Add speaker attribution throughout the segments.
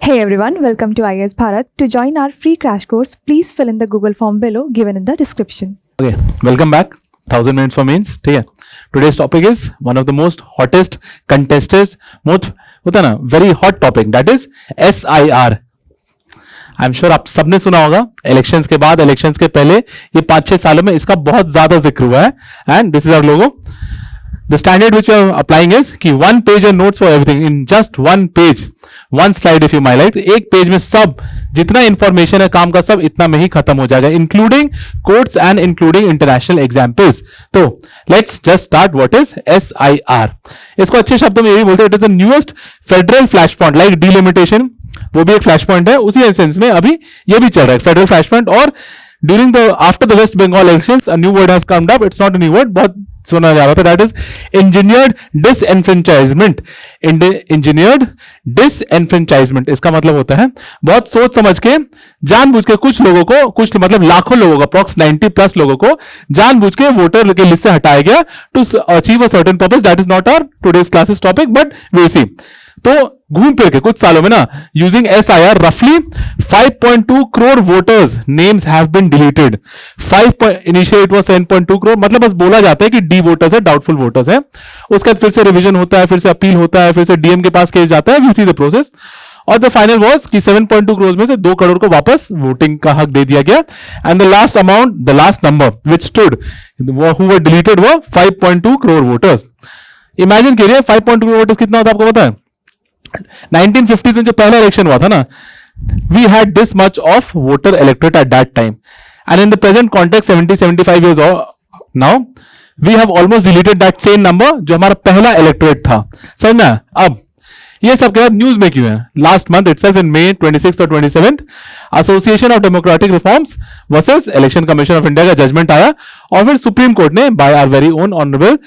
Speaker 1: Hey everyone, welcome to IAS Bharat. To join our free crash course, please fill in the Google form below given in the description.
Speaker 2: Okay, welcome back. 1000 minutes for mains. ठीक है. Today's topic is one of the most hottest contested, most होता ना very hot topic, that is SIR. I am sure आप सबने सुना होगा elections के बाद, इलेक्शंस के पहले, ये 5-6 सालों में इसका बहुत ज्यादा जिक्र हुआ है. And this is our logo. The standard which you are applying is कि one page of notes for everything in just one page, one slide if you might like. एक पेज में सब जितना इंफॉर्मेशन है काम का सब इतना में ही खत्म हो जाएगा, including quotes and including international examples. तो let's just start. What is SIR? इसको अच्छे शब्दों में यही बोलते हैं, it is the newest federal flash point. Like delimitation वो भी एक फ्लैश पॉइंट है, उसी सेंस में अभी ये भी चल रहा है फेडरल फ्लैश पॉइंट. और during the after the West Bengal elections a new word has comed up. It's not a new word, बहुत सुना जा रहा था. That is engineered disenfranchisement. Engineered disenfranchisement इसका मतलब होता है बहुत सोच समझ के, जानबूझ के कुछ लोगों को, कुछ मतलब लाखों लोगों को, अप्रॉक्स 90+ लोगों को जानबूझ के वोटर के लिस्ट से हटाया गया to achieve a certain purpose. That is not our today's classes topic, but we see. तो घूम फिर के कुछ सालों में ना, यूजिंग SIR रफली 5.2 crore voters names have been deleted. Initially it was 7.2 crore. मतलब बस बोला जाता है कि डी वोटर्स है, डाउटफुल वोटर्स है. उसके बाद फिर से रिवीजन होता है, फिर से अपील होता है, फिर से डीएम के पास केस जाता है. We see the process. और द फाइनल वाज कि 7.2 करोड़ में से 2 करोड़ को वापस वोटिंग का हक दे दिया गया. And the last amount, the last number which stood who were deleted वो 5.2 करोड़ वोटर्स. इमेजिन करिए 5.2 करोड़ वोटर्स कितना होता है आपको पता है? 1950 में जो पहला इलेक्शन हुआ था ना, we had this much of voter electorate at that time. And in the present context 70-75 years now we have almost deleted that same number जो हमारा पहला इलेक्टोरेट था. समझ ना? अब ये सब के बाद न्यूज में क्यों है? Last month itself in May 26 और 27 association of democratic reforms versus election commission of India का जजमेंट आया. और फिर सुप्रीम कोर्ट ने by our very own honourable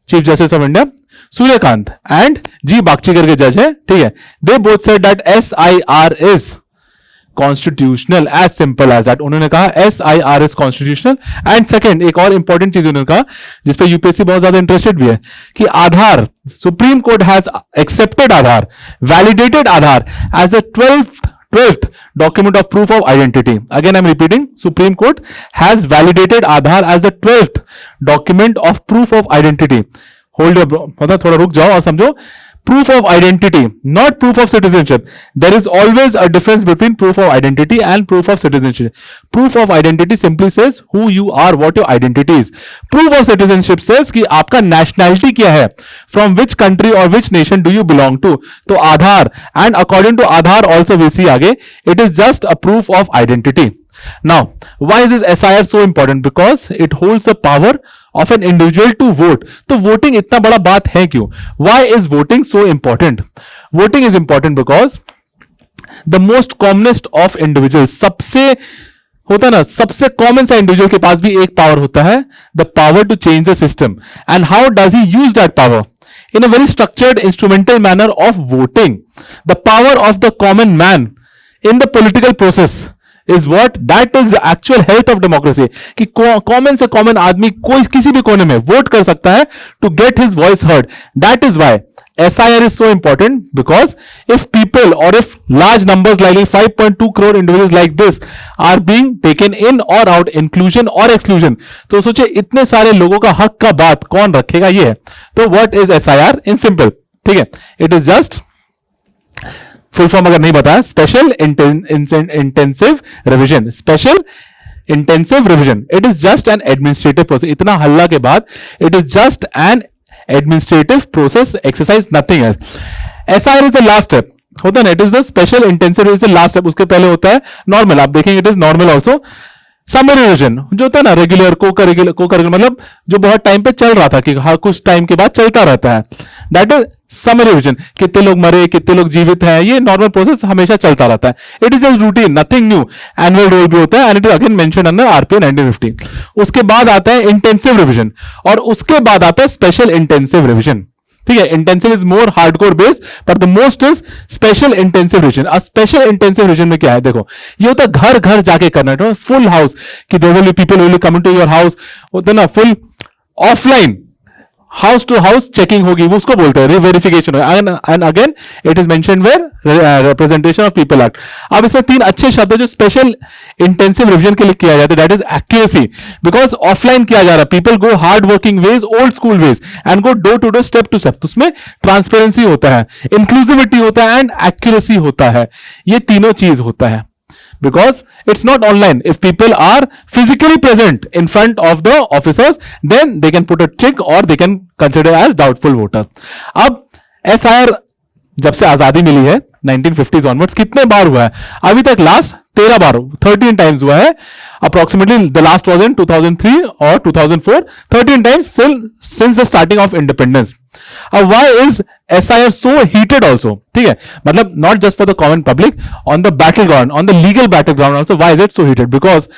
Speaker 2: chief justice of India Suryakant and G Bagchi करके जज है, ठीक है, they both said that SIR is constitutional. As simple as that. उन्होंने कहा SIR is constitutional. And second, एक और इंपॉर्टेंट चीज उन्होंने कहा जिसपे यूपीएससी बहुत ज्यादा इंटरेस्टेड भी है, कि Aadhaar, supreme court has accepted Aadhaar, validated Aadhaar as the 12th document of proof of identity. Again, I'm repeating, Supreme Court has validated Aadhaar as the 12th document of proof of identity. Hold your, मतलब थोड़ा रुक जाओ और समझो. Proof of identity, not proof of citizenship. There is always a difference between proof of identity and proof of citizenship. Proof of identity simply says who you are, what your identity is. Proof of citizenship says कि आपका nationality क्या है, from which country or which nation do you belong to. तो आधार, and according to Aadhaar also we see आगे, it is just a proof of identity. Now, why is this SIR so important? Because it holds the power of an individual to vote. तो voting इतना बड़ा बात है क्यों? Why is voting so important? Voting is important because the most commonest of individuals, सबसे होता ना, सबसे कॉमन सा इंडिविजुअल के पास भी एक पावर होता है, the power to change the system. And how does he use that power? In a very structured, instrumental manner of voting. The power of the common man in the political process is what, that is the actual health of democracy. कि common से common आदमी कोई किसी भी कोने में vote कर सकता है to get his voice heard. That is why SIR is so important, because if people, or if large numbers like 5.2 crore individuals like this are being taken in or out, inclusion or exclusion, तो सोचे इतने सारे लोगों का हक का बात कौन रखेगा? ये है. तो what is SIR in simple? ठीक है, it is just full form अगर नहीं बताया, special intensive revision. Special intensive revision. It is just an administrative process. इतना हल्ला के बाद it is just an administrative process exercise, nothing else. SIR is the last step. होता है ना, it is the special intensive is the last step. उसके पहले होता है नॉर्मल. आप देखेंगे it is normal also. Summary revision जो होता है ना, रेगुलर, को करिकुलर, मतलब जो बहुत टाइम पे चल रहा था कि हाँ कुछ टाइम के बाद चलता रहता है, दैट इज समरी रिवीजन. कितने लोग मरे, कितने लोग जीवित हैं, ये नॉर्मल प्रोसेस हमेशा चलता रहता है. It is just routine, nothing new. Annual roll भी होता है and it is again mention under RPA 1950. उसके बाद आता है इंटेंसिव रिवीजन और उसके बाद आता है स्पेशल इंटेंसिव रिवीजन. ठीक है, intensive is more hardcore based, पर the most is special intensive revision. Special intensive revision में क्या है? देखो, ये होता है घर घर जाके करना, फुल हाउस, कि there will be people will come to your house, होता है ना, full offline house to house checking होगी, वो उसको बोलते हैं reverification. And again it is mentioned where representation of people act. अब इसमें तीन अच्छे शब्द है जो स्पेशल इंटेंसिव रिवीजन के लिए किया जाता है, that is accuracy, because offline किया जा रहा है, people go hard working ways, old school ways and go door to door, step to step. उसमें ट्रांसपेरेंसी होता है, इंक्लूसिविटी होता है एंड एक्यूरेसी होता है, ये तीनों चीज होता है। Because it's not online. If people are physically present in front of the officers, then they can put a check or they can consider as doubtful voter. अब SIR जब से आजादी मिली है 1950s onwards कितने बार हुआ है? अभी तक लास्ट 13 बार, 13 टाइम्स हुआ है approximately. The last was in 2003 और 2004, 13 times since the starting of independence. अब why is SIR so heated also? ठीक है, मतलब not just for the common public, on the battle ground, on the legal battle ground also. Why is it so heated? Because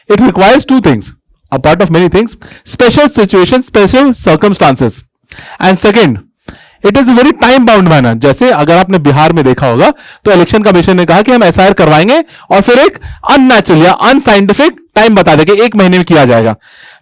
Speaker 2: it requires two things, a part of many things, special situation, special circumstances, and second it is very time bound manner. जैसे अगर आपने बिहार में देखा होगा तो election commission ने कहा कि हम SIR करवाएंगे और फिर एक अननेचुरल या अनसाइंटिफिक टाइम बता देंगे, 1 महीने में किया जाएगा।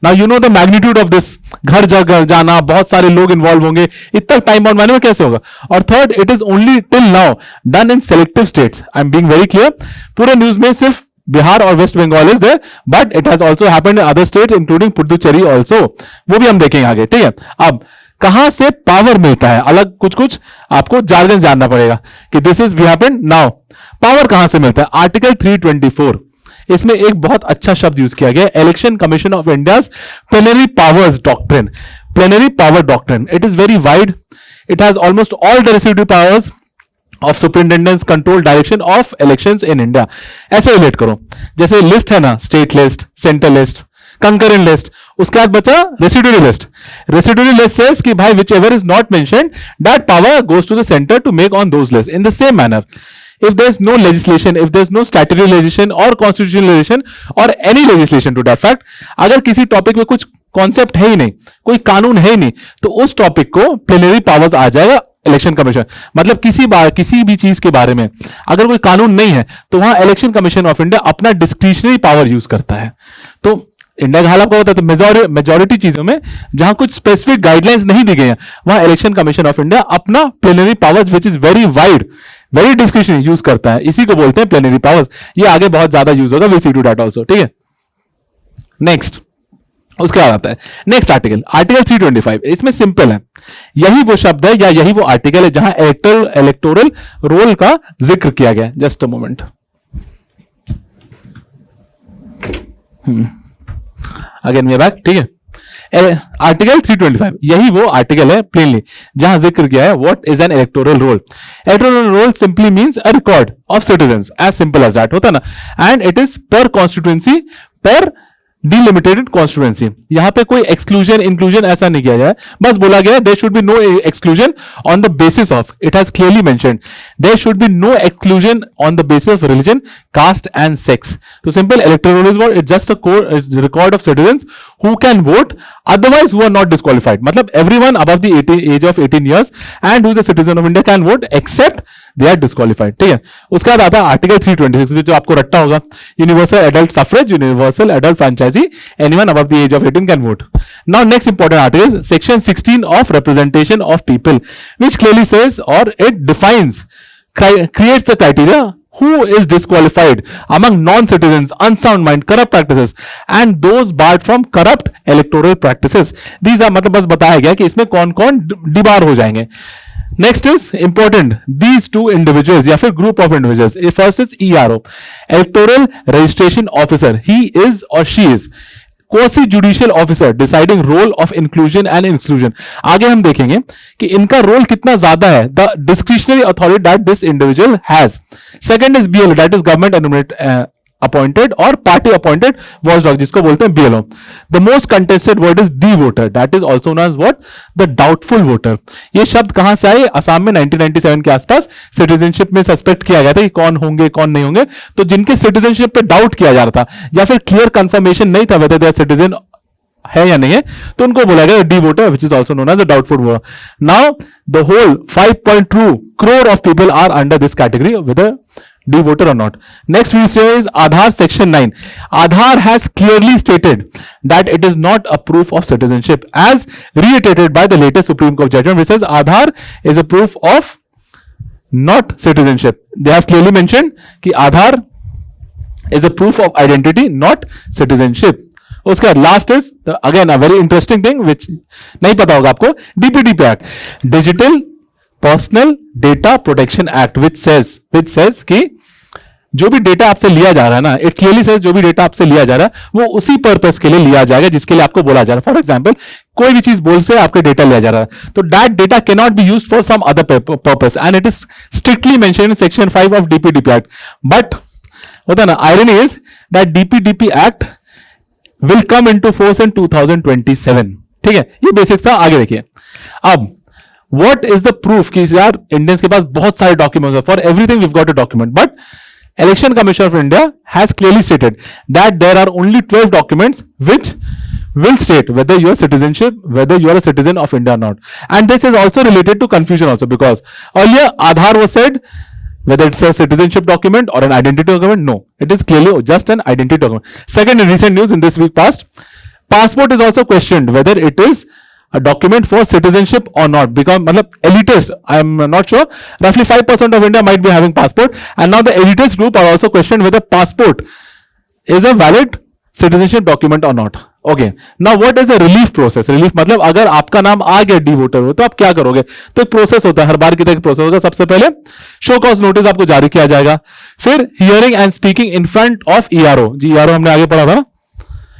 Speaker 2: Now you know the magnitude of this, घर जगह जाना, बहुत सारे लोग इन्वॉल्व होंगे, इतना टाइम बाउंड मैनर में कैसे होगा? और third, it is only till now done in selective states. I am being very clear, पूरे न्यूज में सिर्फ बिहार और West Bengal is there, but it has also happened in other states including Puducherry also, वो भी हम देखेंगे आगे। ठीक है, अब कहां से पावर मिलता है, अलग कुछ कुछ आपको जार्गन जानना पड़ेगा कि this is we happened now. Power कहां से मिलता है? आर्टिकल 324, इसमें एक बहुत अच्छा शब्द यूज किया गया, election commission of India's plenary powers doctrine. Plenary power doctrine, it is very wide, it has almost all the residue powers of superintendence, control, direction of elections in India. ऐसे relate करो, जैसे list है ना, state list, central list, concurrent list, उसके बाद बचा residuary list. Residuary list says कि भाई which ever is not mentioned that power goes to the centre to make on those list. In the same manner, if there is no legislation, if there is no statutory legislation or constitutional legislation or any legislation to that fact, अगर किसी topic में कुछ concept है ही नहीं, कोई कानून है ही नहीं, तो उस टॉपिक को प्लेनरी पावर्स आ जाएगा इलेक्शन कमीशन। मतलब किसी भी चीज के बारे में अगर कोई कानून नहीं है तो वहां इलेक्शन कमीशन ऑफ इंडिया अपना डिस्क्रिशनरी पावर यूज करता है। तो इंडिया का हाल आपको होता है, तो मेजॉरिटी चीजों में जहां कुछ स्पेसिफिक गाइडलाइंस नहीं दी गई हैं, वहां इलेक्शन कमीशन ऑफ इंडिया अपना plenary powers which is very wide, very discretionary use करता है, इसी को बोलते हैं प्लेनरी पावर्स। ये आगे बहुत ज्यादा यूज होगा, will see to that also. ठीक है, नेक्स्ट उसके बाद आता है नेक्स्ट आर्टिकल, आर्टिकल 325। इसमें सिंपल है, यही वो शब्द है या यही वो आर्टिकल है जहां इलेक्टोरल रोल का जिक्र किया गया। Just a moment, again way back. ठीक है, आर्टिकल 325 यही वो आर्टिकल है प्लेनली जहां जिक्र किया है what is an electoral roll. Electoral roll simply means a record of citizens, as simple as that, होता ना, and it is per constituency, per delimited constituency. यहां पे कोई एक्सक्लूजन इंक्लूजन ऐसा नहीं किया जाए, बस बोला गया there should be no exclusion on the basis of, it has clearly mentioned there should be no exclusion on the basis of religion, caste and sex. तो simple, electoral is what, it's just a record of citizens who can vote, otherwise who are not disqualified. मतलब everyone above the age of 18 years and who is a citizen of India can vote except they are disqualified. ठीक है, उसके बाद आता है article 326 जो आपको रट्टा होगा, universal adult suffrage, universal adult franchise, anyone above the age of 18 can vote. Now next important article is section 16 of representation of people, which clearly says or it defines, creates a criteria who is disqualified among non-citizens, unsound mind, corrupt practices and those barred from corrupt electoral practices. These are, मतलब बस बताया गया कि इसमें कौन कौन debar हो जाएंगे। Next is important, these two individuals या फिर group of individuals, first is ERO, electoral registration officer, he is और she is quasi judicial officer deciding role of inclusion and exclusion. आगे हम देखेंगे कि इनका रोल कितना ज्यादा है, the discretionary authority that this individual has. Second is BLO, that is government appointed और पार्टी अपॉइंटेड वॉचडॉग, जिसको बोलते हैं BLO। The most contested word is the voter, that is also known as what, the doubtful voter. ये शब्द कहां से आए? असम में 1997 के आसपास सिटीजनशिप में सस्पेक्ट किया गया था कि कौन होंगे कौन नहीं होंगे, तो जिनके सिटीजनशिप पे डाउट किया जा रहा था या फिर क्लियर कंफर्मेशन नहीं था वेदर दे आर सिटीजन है या नहीं है, तो उनको बोला गया D voter, which is also known as the doubtful voter. Now the whole 5.2 crore of people are under this category with D voter or not. Next we say is Aadhaar section 9. Aadhaar has clearly stated that it is not a proof of citizenship as reiterated by the latest Supreme Court judgment which says Aadhaar is a proof of not citizenship. They have clearly mentioned कि Aadhaar is a proof of identity, not citizenship. उसके बाद last is again a very interesting thing which नहीं पता होगा आपको, DPDP act, digital personal data protection act, which says कि जो भी डेटा आपसे लिया जा रहा है ना, इट क्लियरली सेज जो भी डेटा आपसे लिया जा रहा है वो उसी पर्पस के लिए लिया जाएगा जिसके लिए आपको बोला जा रहा है. फॉर एग्जाम्पल कोई भी चीज बोल से आपके डेटा लिया जा रहा है तो that data can not be used for some other purpose and it is strictly mentioned in section 5 of DPDP act. But होता है ना, irony is that DPDP act will come into force in 2027. ठीक है, ये basics था. आगे देखिए अब what is the proof कि यार इंडियंस के पास बहुत सारे डॉक्यूमेंट्स है, for everything we got a document, but election commission of India has clearly stated that there are only 12 documents which will state whether you are citizenship, whether you are a citizen of India or not. And this is also related to confusion also because earlier Aadhaar was said whether it's a citizenship document or an identity document. No, it is clearly just an identity document. Second, in recent news in this week past, passport is also questioned whether it is a document for citizenship or not, because matlab elitist, I am not sure, roughly 5% of India might be having passport, and now the elitist group are also questioned whether passport is a valid citizenship document or not. Okay, now what is the relief process? Relief मतलब अगर आपका नाम आ गया D voter हो तो आप क्या करोगे? तो एक प्रोसेस होता है, हर बार की तरह प्रोसेस होगा. सबसे पहले शो कॉज नोटिस आपको जारी किया जाएगा, फिर hearing and speaking in front of ERO. जी ईआरओ हमने आगे पढ़ा था,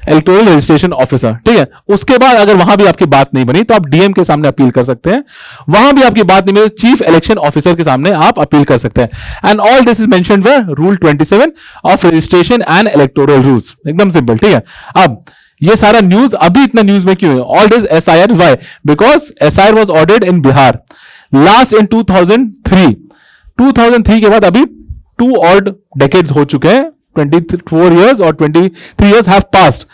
Speaker 2: इलेक्टोरल रजिस्ट्रेशन ऑफिसर. ठीक है, उसके बाद अगर वहां भी आपकी बात नहीं बनी तो आप डीएम के सामने अपील कर सकते हैं. वहां भी आपकी बात नहीं बनी तो चीफ इलेक्शन ऑफिसर के सामने आप अपील कर सकते हैं. And all this is mentioned in rule 27 of registration and electoral rules. एकदम सिंपल. ठीक है, अब ये सारा न्यूज अभी इतना न्यूज में क्यों है? All this SIR, why? Because SIR was ordered in Bihar last in 2003. 2003 के बाद अभी 2 ऑड डेकेड्स हो चुके हैं, 24 years or 23 years have passed.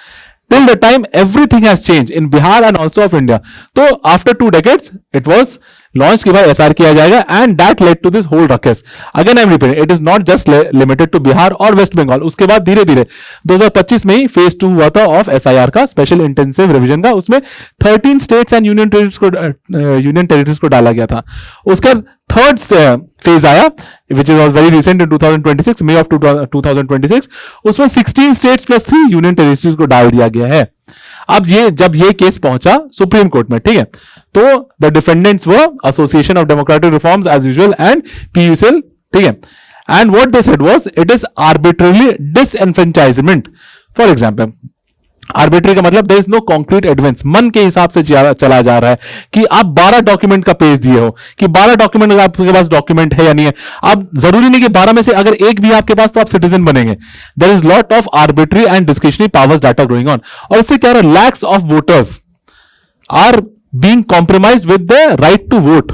Speaker 2: Till the time everything has changed in Bihar and also of India. So after 2 decades it was launched कि भाई SR किया जाएगा and that led to this whole ruckus. Again I am repeating, it is not just limited to Bihar or West Bengal. उसके बाद धीरे धीरे 2025 में ही phase 2 हुआ था ऑफ SIR का, स्पेशल इंटेंसिव रिविजन का. उसमें 13 स्टेट्स एंड यूनियन टेरिटरीज को डाला गया था. उसका थर्ड फेज आया which was very recent in 2026, May of 2026. उसमें 16 स्टेट्स प्लस 3 यूनियन टेरिटरीज को डाल दिया गया है. अब जब ये केस पहुंचा सुप्रीम कोर्ट में, ठीक है, तो the defendants were association of democratic reforms as usual and PUCL. ठीक है, and what they said was it is arbitrarily disenfranchisement. For example, arbitrary का मतलब there is no concrete evidence, मन के हिसाब से चला जा रहा है कि आप 12 डॉक्यूमेंट का पेज दिए हो कि 12 डॉक्यूमेंट आपके पास डॉक्यूमेंट है या नहीं है. अब जरूरी नहीं कि 12 में से अगर एक भी आपके पास तो आप सिटीजन बनेंगे. There is lot of arbitrary and discretionary powers that are going on. और इससे क्या रहा, lakhs of voters are being compromised with the right to vote,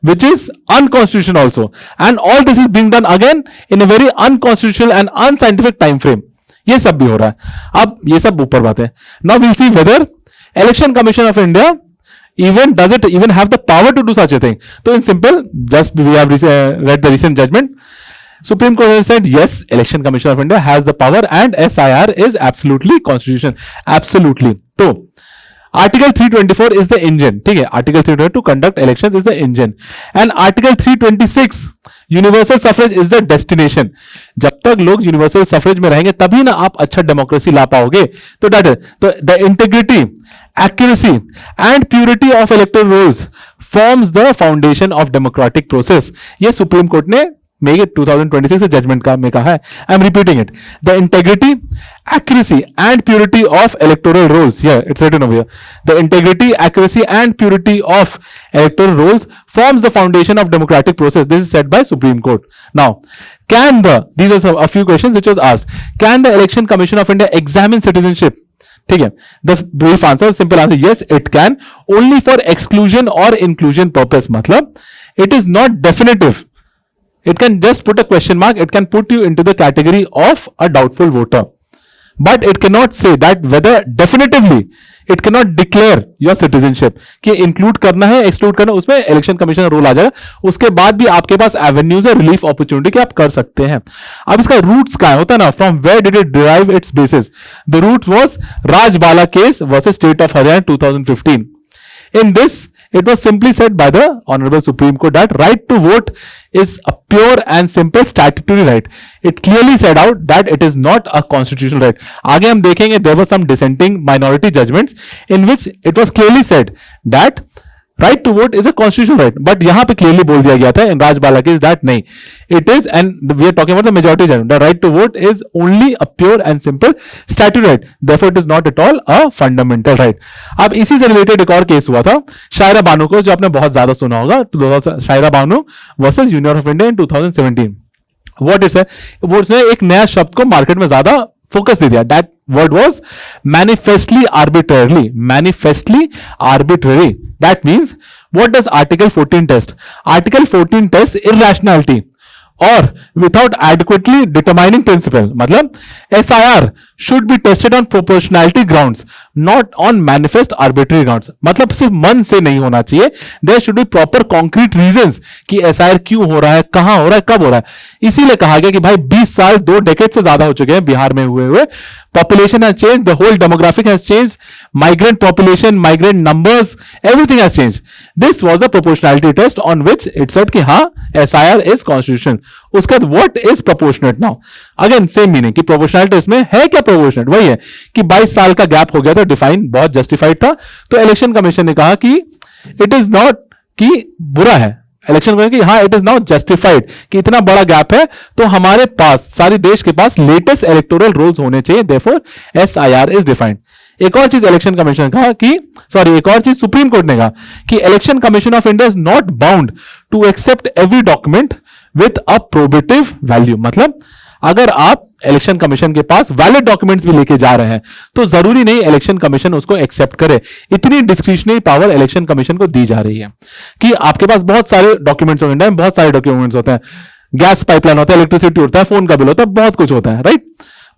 Speaker 2: which is unconstitutional also, and all this is being done again in a very unconstitutional and unscientific time frame. ये सब भी हो रहा है. अब ये सब ऊपर बात है. Now we'll see whether election commission of India does it even have the power to do such a thing. So in simple, just we have read the recent judgment. Supreme Court has said yes, Election Commission of India has the power and SIR is absolutely constitutional. Absolutely. So Article 324 is the engine. ठीक है, Article 324 to conduct elections is the engine, and Article 326 universal suffrage is the destination. जब तक लोग universal suffrage में रहेंगे तभी ना आप अच्छा डेमोक्रेसी ला पाओगे. तो that is the integrity, accuracy and purity of electoral rolls forms the foundation of democratic process. ये सुप्रीम कोर्ट ने May 2026 से जजमेंट का में कहा है. I am repeating it. The integrity, accuracy and purity of electoral rolls, here it's written over here, the integrity, accuracy and purity of electoral rolls forms the foundation of democratic process. This is said by Supreme Court. Now these are a few questions which was asked. Can the Election Commission of India examine citizenship? ठीक है, the brief answer, simple answer, yes it can, only for exclusion or inclusion purpose. मतलब it is not definitive. It can just put a question mark. It can put you into the category of a doubtful voter. But it can not say that whether definitively it can not declare your citizenship कि include करना है exclude करना, उसमें election commission का rule आ जाएगा। उसके बाद भी आपके पास एवेन्यूज है रिलीफ अपॉर्चुनिटी कि आप कर सकते हैं। अब इसका रूट्स क्या होता है ना, from where did it derive its basis? The root was Rajbala case versus state of Haryana 2015। In this, it was simply said by the Honorable Supreme Court that right to vote is a pure and simple statutory right. It clearly said out that it is not a constitutional right. आगे हम देखेंगे there were some dissenting minority judgments in which it was clearly said that right to vote is a constitutional right. But यहाँ पे clearly बोल दिया गया था in Rajbala case that नहीं, it is, and we are talking about the majority judgment. The right to vote is only a pure and simple statutory right. Therefore, it is not at all a fundamental right. अब इसी से related एक और case हुआ था शायरा बानो को, जो आपने बहुत ज्यादा सुना होगा, Shayara Bano versus union of India in 2017. What it said, वो उसने एक नया शब्द को मार्केट में ज्यादा फोकस दे दिया. That word was manifestly arbitrarily. Manifestly arbitrary. That means what does Article 14 test? Article 14 tests irrationality or without adequately determining principle. मतलब SIR should be tested on proportionality grounds, not on manifest arbitrary grounds. मतलब सिर्फ मन से नहीं होना चाहिए. There should be proper concrete reasons कि SIR क्यों हो रहा है, कहां हो रहा है, कब हो रहा है. इसीलिए कहा गया कि भाई 20 साल 2 डेकेड से ज्यादा हो चुके हैं बिहार में हुए population has changed, the whole demographic has changed, migrant population, migrant numbers, everything has changed. This was a proportionality test on which it said कि हाँ SIR is constitutional. उसके बाद what is proportionate now? Again same meaning कि proportionality test में है क्या proportionate? वही है कि 22 साल का गैप हो गया था, डिफाइन बहुत जस्टिफाइड था, तो इलेक्शन कमीशन ने कहा कि इट इज नॉट कि बुरा है, इलेक्शन कमीशन की हाँ इट इज नॉट जस्टिफाइड कि इतना बड़ा गैप है, तो हमारे पास सारे देश के पास लेटेस्ट इलेक्टोरल रोल्स होने चाहिए, देयरफॉर SIR इज डिफाइंड. एक और चीज इलेक्शन कमीशन कहा कि एक और चीज सुप्रीम कोर्ट ने कहा कि election commission of India is not bound to accept every document with a probative value. मतलब अगर आप इलेक्शन कमीशन के पास वैलिड डॉक्यूमेंट्स भी लेके जा रहे हैं तो जरूरी नहीं इलेक्शन कमीशन उसको एक्सेप्ट करे. इतनी डिस्क्रिशनरी पावर इलेक्शन कमीशन को दी जा रही है कि आपके पास बहुत सारे डॉक्यूमेंट्स होंगे, इंडिया में बहुत सारे डॉक्यूमेंट्स होते हैं, गैस पाइपलाइन होता है, इलेक्ट्रिसिटी होता है, फोन का बिल होता है, बहुत कुछ होता है, right.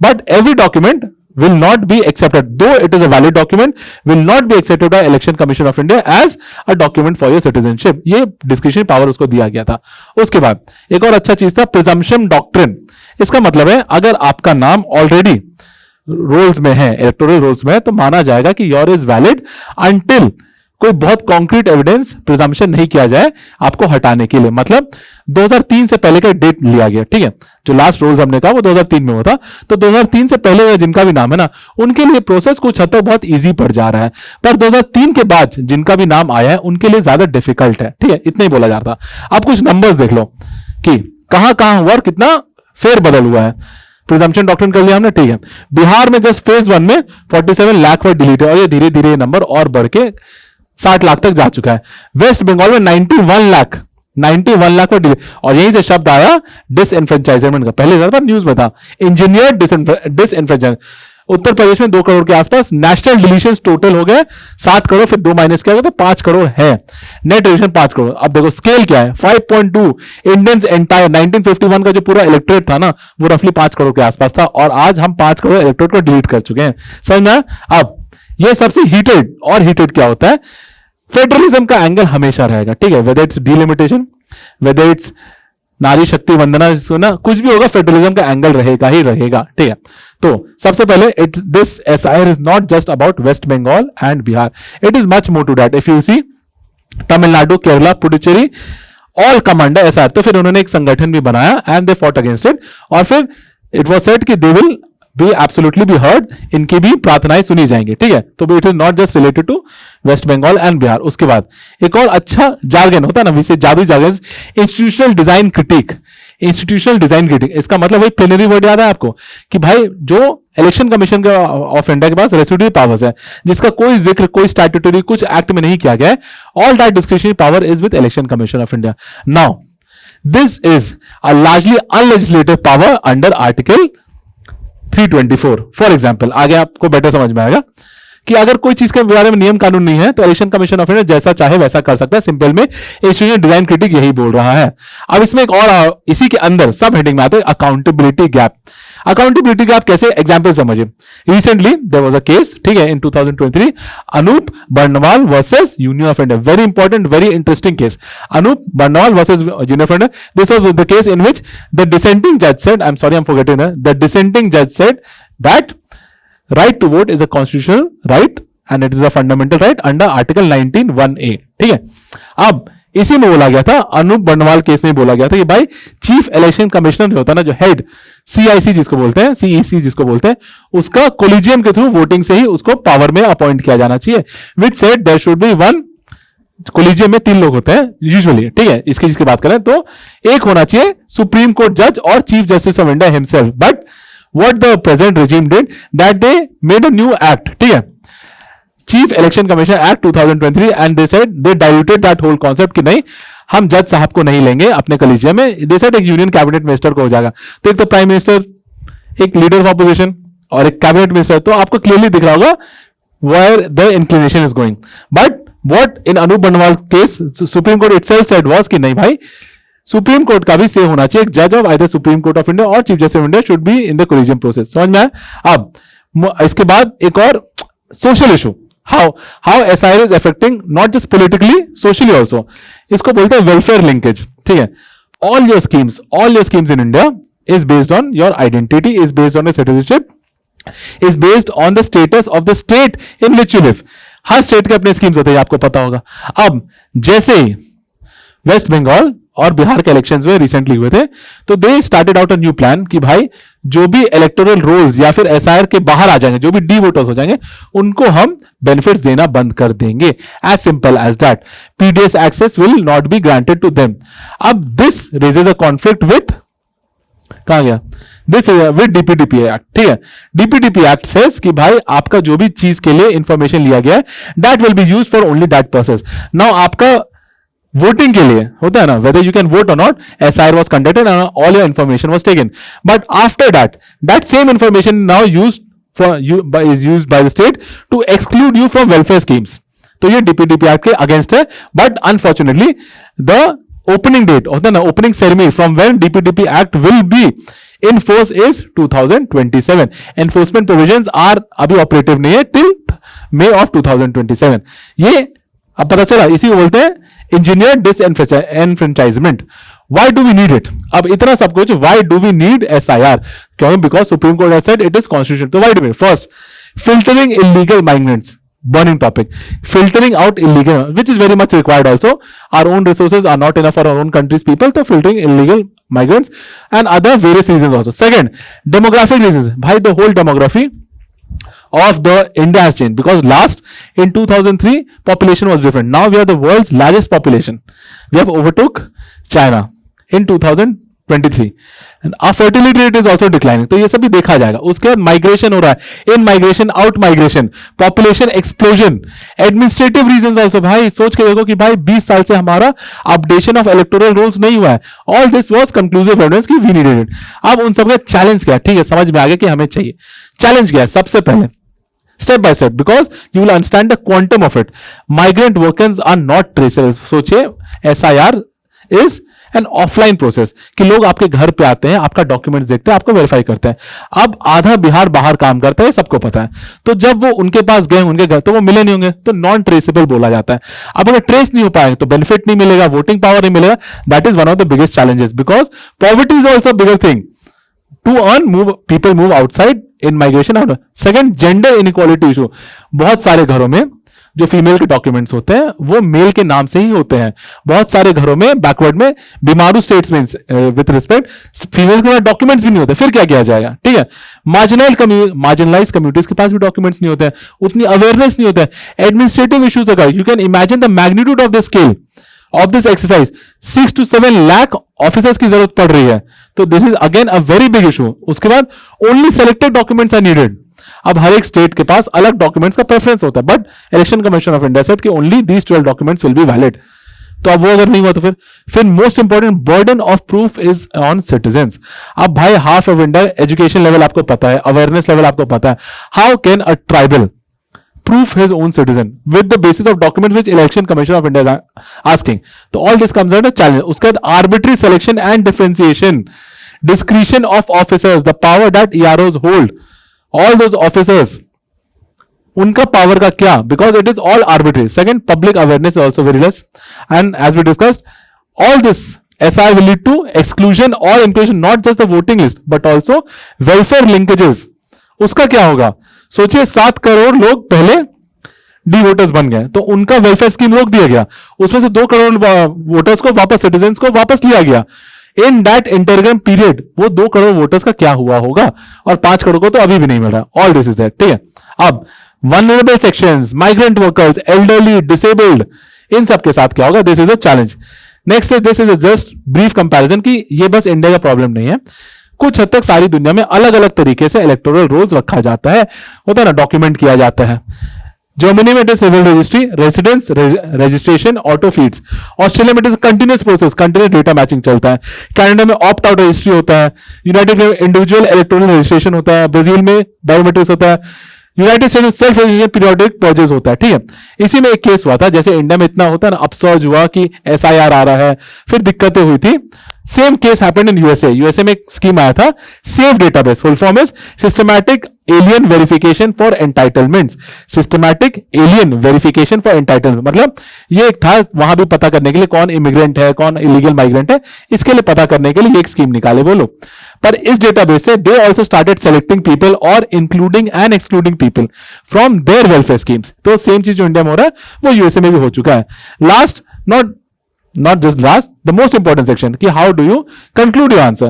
Speaker 2: But every document will not be accepted, though it is a valid document, will not be accepted by Election Commission of India as a document for your citizenship. ये discretionary power उसको दिया गया था. उसके बाद एक और अच्छा चीज था प्रिजम्पशन डॉक्ट्रिन. इसका मतलब है अगर आपका नाम ऑलरेडी रोल्स में है, इलेक्टोरल रोल्स में है, तो माना जाएगा कि योर इज वैलिड अंटिल कोई बहुत कॉन्क्रीट एविडेंस प्रिजम्पशन नहीं किया जाए आपको हटाने के लिए. मतलब 2003 से पहले का डेट लिया गया, ठीक है, जो लास्ट रोल्स हमने कहा वो 2003 में हुआ था, तो 2003 से पहले जिनका भी नाम है ना उनके लिए प्रोसेस कुछ हद तक बहुत इजी पड़ जा रहा है, पर 2003 के बाद जिनका भी नाम आया है उनके लिए ज्यादा डिफिकल्ट है, ठीक है, इतना ही बोला जा रहा था. आप कुछ नंबर्स देख लो कि कहां कहां हुआ और कितना फेर बदल हुआ है. प्रिजम्पशन डॉक्ट्रिन कर लिया हमने, ठीक है. बिहार में जस्ट फेज 1 में 47 लाख वर्ड डिलीट है और ये धीरे धीरे नंबर और बढ़ के 60 लाख तक जा चुका है. वेस्ट बंगाल में 91 लाख पर डिलीट, और यहीं से शब्द आया डिसएनफ्रेंचाइजमेंट का. पहले ज्यादा न्यूज में था इंजीनियर डिसएनफ्रेंचाइजमेंट. उत्तर प्रदेश में 2 करोड़ के आसपास नेशनल डिलीशन टोटल हो गए 7 करोड़, फिर 2 माइनस किया गया तो 5 करोड़ है. Net deletion 5 crore. अब देखो स्केल क्या है, 5.2 इंडियंस एंटायर 1951 का जो पूरा इलेक्टोरेट था ना वो रफली 5 करोड़ के आसपास था, और आज हम 5 करोड़ इलेक्टोरेट को डिलीट कर चुके हैं. समझ में? अब ये सबसे हीटेड क्या होता है, फेडरलिज्म का एंगल हमेशा रहेगा, ठीक है, whether it's delimitation, whether it's नारी शक्ति वंदना, ना कुछ भी होगा फेडरलिज्म का एंगल रहेगा ही रहेगा, ठीक है. तो सबसे पहले this SIR is not just about West Bengal and Bihar, it is much more to that. If you see Tamil Nadu, Kerala, Puducherry all come under SIR. तो फिर उन्होंने एक संगठन भी बनाया and they fought against it, और फिर इट वाज सेड कि they will be absolutely be heard, इनकी भी प्रार्थनाएं सुनी जाएंगी, ठीक है. तो it is not just related to West Bengal and Bihar. उसके बाद एक और अच्छा जार्गन होता है ना, विशेष जादुई jargon, institutional design critic. Institutional design critic, इसका मतलब वही प्लेनरी वर्ड याद है आपको कि भाई जो इलेक्शन कमीशन ऑफ इंडिया के पास रेसिड्यूअरी पावर्स है जिसका कोई जिक्र कोई स्टैट्यूटरी कुछ एक्ट में नहीं किया गया है, all that discretionary power is with election commission of India. Now this is a largely unlegislative power under article 324. For example, आगे आपको बेटर समझ में आएगा कि अगर कोई चीज के बारे में नियम कानून नहीं है तो इलेक्शन कमीशन ऑफ इंडिया जैसा चाहे वैसा कर सकता है. सिंपल में इंस्टीट्यूशनल डिजाइन क्रिटिक यही बोल रहा है. अब इसमें एक और इसी के अंदर सब हेडिंग में आते हैं अकाउंटेबिलिटी गैप. अकाउंटेबिलिटी का आप कैसे एग्जाम्पल समझिए. Recently there was a case, ठीक है, इन 2023, Anoop Barnwal versus union of India. Very important, very interesting case. Anoop Barnwal versus union of India. This was the case in which the dissenting जज said, I am sorry, I am forgetting the dissenting जज said that right to vote is a constitutional right and it is a fundamental right under article 19(1)(a). ठीक है. अब इसी में बोला गया था, अनूप बर्नवाल केस में बोला गया था कि भाई चीफ इलेक्शन कमिश्नर जो होता है ना, जो हेड सीआईसी जिसको बोलते हैं, सीईसी जिसको बोलते हैं, उसका कोलिजियम के थ्रू वोटिंग से ही उसको पावर में अपॉइंट किया जाना चाहिए. Which said there should be one, collegium में 3 लोग होते हैं यूजुअली, ठीक है, इसकी जिसकी बात करें तो एक होना चाहिए सुप्रीम कोर्ट जज और chief justice of India himself. But what the present regime did that they made a new act, ठीक है, chief election commission act 2023, and they said they diluted that whole concept कि नहीं, हम जज साहब को नहीं लेंगे अपने कॉलेजियम में. they said एक यूनियन कैबिनेट मिनिस्टर को हो जाएगा. तो एक तो प्राइम मिनिस्टर, एक लीडर ऑफ ऑपोजिशन और एक कैबिनेट मिनिस्टर. तो आपको क्लियरली दिख रहा होगा where the inclination is going. But what in Anoop Barnwal case supreme court itself said was कि नहीं भाई, सुप्रीम कोर्ट का भी से होना चाहिए, एक जज of either supreme court of India और chief justice of India should be in the collegium process. समझ में आया. अब इसके बाद एक और social issue, how SIR is affecting not just politically, socially also. इसको बोलते हैं वेलफेयर लिंकेज. ठीक है, all your schemes in India is based on your identity, is based on your citizenship, is based on the status of the state in which you live. Her state के अपने schemes होते हैं, आपको पता होगा. अब जैसे वेस्ट बंगाल और बिहार के इलेक्शंस में रिसेंटली हुए थे, तो they started out a new plan कि भाई जो भी इलेक्टोरल रोल्स या फिर एसआईआर के बाहर आ जाएंगे, जो भी डी वोटर्स हो जाएंगे, उनको हम बेनिफिट्स देना बंद कर देंगे. As simple as that. PDS access will not be granted to them. अब this raises a conflict with, कहां गया, दिस विद डीपीडीपी एक्ट. ठीक है, डीपीडीपी एक्ट सेज कि भाई आपका जो भी चीज के लिए इंफॉर्मेशन लिया गया है, that will be used for only that purpose. Now आपका वोटिंग के लिए होता है ना, whether you can vote or not, SIR was conducted and all your information was taken. But after that, that same information now is used by the state to exclude you from welfare schemes. तो ये DPDP Act के against है. But unfortunately, the opening date होता है ना, opening ceremony from when DPDP Act will be in force is 2027. Enforcement provisions are अभी operative नहीं है till May of 2027. ये अब पता चला, इसी को बोलते हैं engineer disenfranchisement. Why do we need it? अब इतना सब कुछ, why do we need SIR? क्यों? Because supreme court has said it is constitution. तो why do we? First, filtering illegal migrants, burning topic, filtering out illegal, which is very much required also. Our own resources are not enough for our own country's people, so filtering illegal migrants and other various reasons also. Second, demographic reasons. Bhai, the whole demography of the India has changed, because last in 2003 population was different. Now we are the world's largest population. We have overtook China in 2023 and our fertility rate is also declining. तो ये सब भी देखा जाएगा. उसके बाद migration हो रहा है, इन migration, out migration, population explosion, administrative reasons also. भाई सोच के देखो कि भाई 20 साल से हमारा अपडेशन ऑफ इलेक्टोरल रोल्स नहीं हुआ है. All this was conclusive evidence कि वी नीडेड इट. अब उन सबका चैलेंज क्या है? ठीक है, समझ में आ गया कि हमें चाहिए. चैलेंज क्या है? सबसे पहले step by step, because you will understand the quantum of it. Migrant workers are not traceable. सोचिए, SIR is an offline process कि लोग आपके घर पे आते हैं, आपका डॉक्यूमेंट्स देखते हैं, आपको वेरीफाई करते हैं. अब आधा बिहार बाहर काम करता है, सबको पता है. तो जब वो उनके पास गए, उनके घर, तो वो मिले नहीं होंगे, तो नॉन ट्रेसेबल बोला जाता है. अब अगर ट्रेस नहीं हो पाएंगे तो बेनिफिट नहीं मिलेगा, वोटिंग पावर नहीं मिलेगा. That is one of the biggest challenges, because poverty is also bigger thing. To earn, people move outside in migration. Second, gender inequality issue. बहुत सारे घरों में जो फीमेल के डॉक्यूमेंट्स होते हैं वो मेल के नाम से ही होते हैं. बहुत सारे घरों में बैकवर्ड में बीमारू स्टेट्स में विथ रिस्पेक्ट फीमेल के पास डॉक्यूमेंट्स भी नहीं होते. फिर क्या किया जाएगा? ठीक है, मार्जिनलाइज कम्युनिटीज के पास भी डॉक्यूमेंट्स नहीं होते हैं, उतनी अवेयरनेस नहीं होता है. एडमिनिस्ट्रेटिव इश्यूज अगर you can imagine the magnitude of the scale of this exercise, 6 to 7 lakh officers की जरूरत पड़ रही है. तो this is again a very big issue. उसके बाद only selected documents are needed. अब हर एक स्टेट के पास अलग डॉक्यूमेंट्स का प्रेफरेंस होता है, but election commission of India said कि only these 12 documents will be valid. तो अब वो अगर नहीं हुआ तो फिर most important burden of proof is on citizens. अब भाई half of India education level आपको पता है, अवेयरनेस लेवल आपको पता है. How can a tribal prove his own citizen with the basis of documents which election commission of India is asking? So all this comes under challenge. उसके बाद arbitrary selection and differentiation. discretion of officers, the power that EROs hold, all those officers, उनका power का क्या, because it is all arbitrary. Second, public awareness also very less. And as we discussed, all this SI will lead to exclusion or inclusion, not just the voting list but also welfare linkages. उसका क्या होगा? सोचिए 7 करोड़ लोग पहले D voters बन गए, तो उनका वेलफेयर स्कीम रोक दिया गया, उसमें से 2 करोड़ वोटर्स को वापस, सिटीजन्स को वापस लिया गया. इन दैट इंटरग्राम पीरियड वो 2 करोड़ वोटर्स का क्या हुआ होगा, और 5 करोड़ को तो अभी भी नहीं मिल रहा. All this is that. ठीक है. अब vulnerable sections, migrant workers, elderly, disabled, इन सब के साथ क्या होगा? This is a challenge. Next, this is just brief comparison कि ये बस इंडिया का प्रॉब्लम नहीं है, कुछ हद तक सारी दुनिया में अलग अलग तरीके से इलेक्टोरल रोल्स रखा जाता है, होता है ना, डॉक्यूमेंट किया जाता है. जर्मनी में it is civil registry, residence registration, auto feeds. Australia में it is continuous process, continuous data matching चलता है. कनाडा में ऑप्ट आउट रजिस्ट्री होता है. यूनाइटेड में इंडिविजुअल इलेक्टोरल रजिस्ट्रेशन होता है. ब्राजील में बायोमेट्रिक्स होता है. यूनाइटेड स्टेट में सेल्फ रजिस्ट्रेशन पीरियोडिक पर्चेज होता है. ठीक है. इसी में एक केस हुआ था, जैसे इंडिया में इतना होता है ना, अपसर्ज हुआ कि SIR आ रहा है, फिर दिक्कतें हुई थी. Same case happened in USA. USA में एक स्कीम आया था, safe database, full form is systematic alien verification for entitlements. Systematic alien verification for entitlement मतलब ये एक था, वहां भी पता करने के लिए कौन इमिग्रेंट है, कौन इलीगल माइग्रेंट है, इसके लिए पता करने के लिए एक स्कीम निकाले वो लोग. पर इस डेटाबेस से they also started selecting people और including and excluding people from their welfare schemes. तो सेम चीज जो इंडिया में हो रहा है वो यूएसए में भी हो चुका है. Last, not just last, the most important section कि how do you conclude your answer.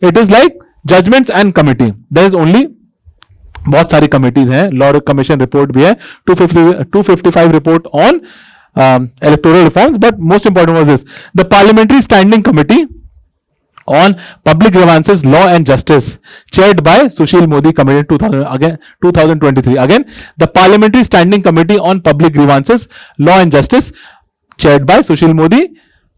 Speaker 2: It is like judgments and committee. There is only बहुत सारी कमिटीज हैं, लॉ कमीशन रिपोर्ट भी है, 255 report on electoral reforms. But most important was this, the parliamentary standing committee on public grievances, law and justice, chaired by Sushil Modi committee 2023. Again, the parliamentary standing committee on public grievances, law and justice, chaired by Sushil Modi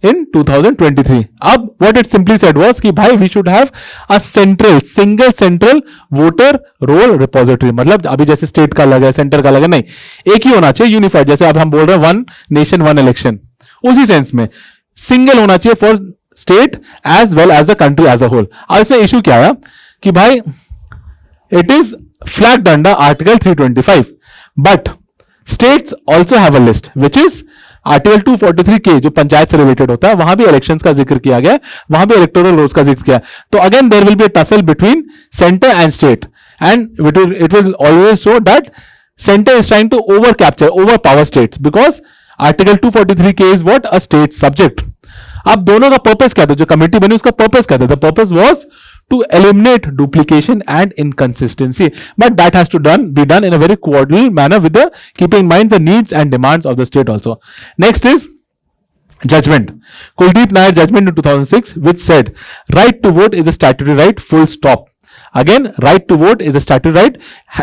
Speaker 2: in 2023. अब what it simply said was कि भाई we should have a single central voter roll repository. मतलब अभी जैसे state का अलग है, centre का अलग है, नहीं, एक ही होना चाहिए, यूनिफाइड. जैसे अब हम बोल रहे हैं वन नेशन वन इलेक्शन, उसी सेंस में सिंगल होना चाहिए for state as well as the country as a whole. अब इसमें इशू क्या आया कि भाई it is flagged under article 325, but states also have a list which is article 243 K, जो पंचायत से रिलेटेड होता है, वहां भी इलेक्शंस का जिक्र किया गया, वहां भी इलेक्टोरल रोल्स का जिक्र किया. तो again there will be a tussle between centre and state, and it will always show that centre is trying to over capture, over power states, because article 243 K is what, a state subject. अब दोनों का purpose क्या था, जो committee बनी उसका purpose क्या था? The purpose was to eliminate duplication and inconsistency, but that has to be done in a very coordinal manner with the keeping in mind the needs and demands of the state also. Next is judgment. Kuldeep Nair judgment in 2006 which said right to vote is a statutory right, full stop. Again, right to vote is a statutory right.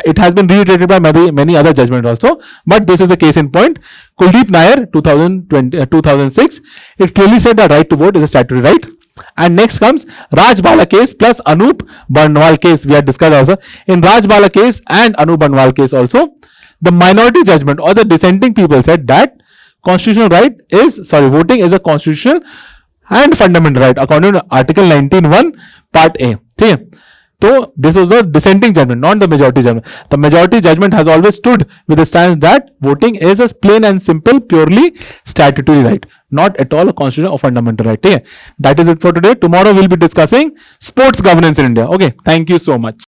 Speaker 2: It has been reiterated by many other judgments also, but this is the case in point. Kuldeep Nair 2006, it clearly said that right to vote is a statutory right. And next comes Raj Bala case plus Anup Banwal case. We had discussed also. In Raj Bala case and Anup Banwal case also, the minority judgment or the dissenting people said that voting is a constitutional and fundamental right according to Article 19(1) Part A. ठीक है. So this was the dissenting judgment, not the majority judgment. The majority judgment has always stood with the stance that voting is a plain and simple, purely statutory right, not at all a constitutional or fundamental right. Okay, that is it for today. Tomorrow we'll be discussing sports governance in India. Okay, thank you so much.